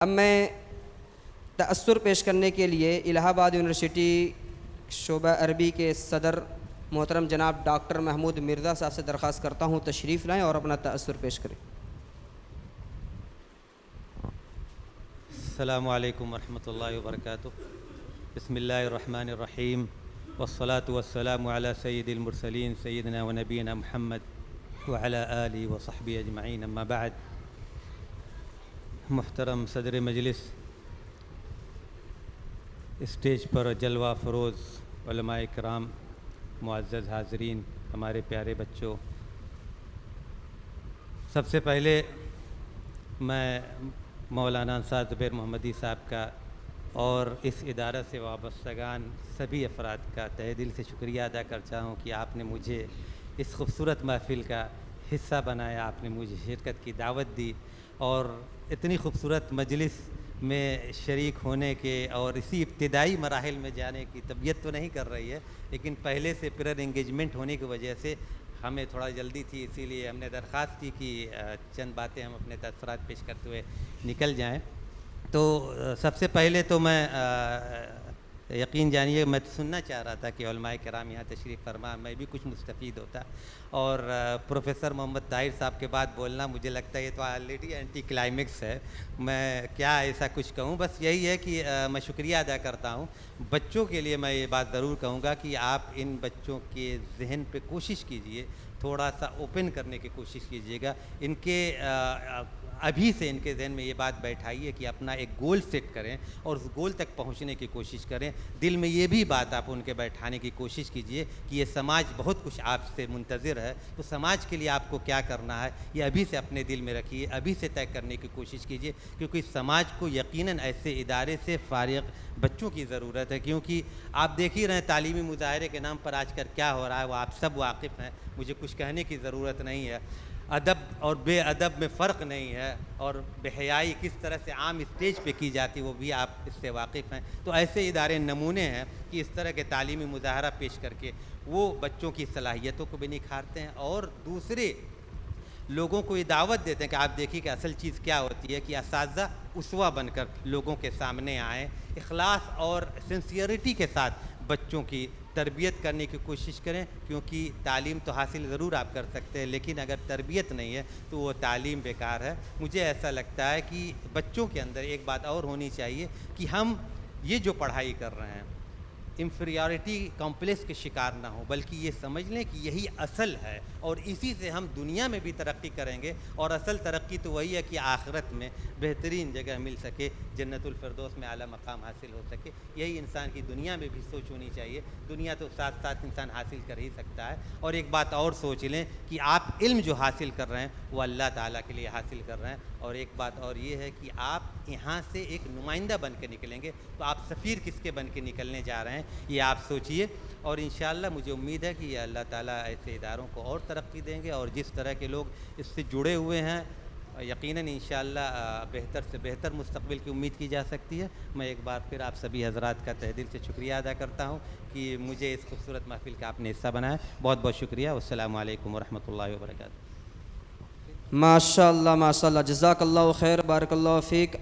اب میں تأثر پیش کرنے کے لیے الہ آباد یونیورسٹی شعبہ عربی کے صدر محترم جناب ڈاکٹر محمود مرزا صاحب سے درخواست کرتا ہوں تشریف لائیں اور اپنا تأثر پیش کریں۔ السلام علیکم ورحمۃ اللہ وبرکاتہ۔ بسم اللہ الرحمن الرحیم، والصلاة والسلام علی سید المرسلین سیدنا و نبینا محمد وعلی آلہ وصحبہ اجمعین، اما بعد۔ محترم صدر مجلس، اسٹیج پر جلوہ فروز علماء کرام، معزز حاضرین، ہمارے پیارے بچوں، سب سے پہلے میں مولانا انصار زبیر محمدی صاحب کا اور اس ادارہ سے وابستگان سبھی افراد کا تہہ دل سے شکریہ ادا کرتا ہوں کہ آپ نے مجھے اس خوبصورت محفل کا حصہ بنایا، آپ نے مجھے شرکت کی دعوت دی اور اتنی خوبصورت مجلس میں شریک ہونے کے اور اسی ابتدائی مراحل میں جانے کی طبیعت تو نہیں کر رہی ہے، لیکن پہلے سے پرر انگیجمنٹ ہونے کی وجہ سے ہمیں تھوڑا جلدی تھی، اسی لیے ہم نے درخواست کی کہ چند باتیں ہم اپنے تاثرات پیش کرتے ہوئے نکل جائیں۔ تو سب سے پہلے تو میں یقین جانیے میں سننا چاہ رہا تھا کہ علماء کرام یہاں تشریف فرما، میں بھی کچھ مستفید ہوتا، اور پروفیسر محمد طاہر صاحب کے بعد بولنا مجھے لگتا ہے یہ تو آلریڈی اینٹی کلائمیکس ہے، میں کیا ایسا کچھ کہوں، بس یہی ہے کہ میں شکریہ ادا کرتا ہوں۔ بچوں کے لیے میں یہ بات ضرور کہوں گا کہ آپ ان بچوں کے ذہن پہ کوشش کیجئے، تھوڑا سا اوپن کرنے کی کوشش کیجئے گا، ان کے ابھی سے ان کے ذہن میں یہ بات بیٹھائیے کہ اپنا ایک گول سیٹ کریں اور اس گول تک پہنچنے کی کوشش کریں۔ دل میں یہ بھی بات آپ ان کے بیٹھانے کی کوشش کیجئے کہ یہ سماج بہت کچھ آپ سے منتظر ہے، تو سماج کے لیے آپ کو کیا کرنا ہے یہ ابھی سے اپنے دل میں رکھیے، ابھی سے طے کرنے کی کوشش کیجئے، کیونکہ سماج کو یقیناً ایسے ادارے سے فارغ بچوں کی ضرورت ہے، کیونکہ آپ دیکھ ہی رہے ہیں تعلیمی مظاہرے کے نام پر آج کل کیا ہو رہا ہے، وہ آپ سب واقف ہیں، مجھے کچھ کہنے کی ضرورت نہیں ہے۔ ادب اور بے ادب میں فرق نہیں ہے، اور بے حیائی کس طرح سے عام اسٹیج پہ کی جاتی وہ بھی آپ اس سے واقف ہیں۔ تو ایسے ادارے نمونے ہیں کہ اس طرح کے تعلیمی مظاہرہ پیش کر کے وہ بچوں کی صلاحیتوں کو بھی نکھارتے ہیں اور دوسرے لوگوں کو یہ دعوت دیتے ہیں کہ آپ دیکھیے کہ اصل چیز کیا ہوتی ہے، کہ اساتذہ اسوہ بن کر لوگوں کے سامنے آئیں، اخلاص اور سنسیئرٹی کے ساتھ بچوں کی تربیت کرنے کی کوشش کریں، کیونکہ تعلیم تو حاصل ضرور آپ کر سکتے ہیں، لیکن اگر تربیت نہیں ہے تو وہ تعلیم بیکار ہے۔ مجھے ایسا لگتا ہے کہ بچوں کے اندر ایک بات اور ہونی چاہیے کہ ہم یہ جو پڑھائی کر رہے ہیں انفیریورٹی کمپلیکس کے شکار نہ ہوں، بلکہ یہ سمجھ لیں کہ یہی اصل ہے اور اسی سے ہم دنیا میں بھی ترقی کریں گے، اور اصل ترقی تو وہی ہے کہ آخرت میں بہترین جگہ مل سکے، جنت الفردوس میں اعلیٰ مقام حاصل ہو سکے۔ یہی انسان کی دنیا میں بھی سوچ ہونی چاہیے، دنیا تو ساتھ ساتھ انسان حاصل کر ہی سکتا ہے۔ اور ایک بات اور سوچ لیں کہ آپ علم جو حاصل کر رہے ہیں وہ اللہ تعالیٰ کے لیے حاصل کر رہے ہیں، اور ایک بات اور یہ ہے کہ آپ یہاں سے ایک نمائندہ بن کے نکلیں گے، تو آپ سفیر کس کے بن کے نکلنے جا رہے ہیں یہ آپ سوچئے، اور انشاءاللہ مجھے امید ہے کہ اللہ تعالیٰ ایسے اداروں کو اور ترقی دیں گے، اور جس طرح کے لوگ اس سے جڑے ہوئے ہیں یقیناً انشاءاللہ بہتر سے بہتر مستقبل کی امید کی جا سکتی ہے۔ میں ایک بار پھر آپ سبھی حضرات کا تہ دل سے شکریہ ادا کرتا ہوں کہ مجھے اس خوبصورت محفل کا آپ نے حصہ بنایا، بہت بہت شکریہ۔ والسلام علیکم ورحمۃ اللہ وبرکاتہ۔ ماشاء اللہ، جزاک اللہ خیر، بارک اللہ فیک۔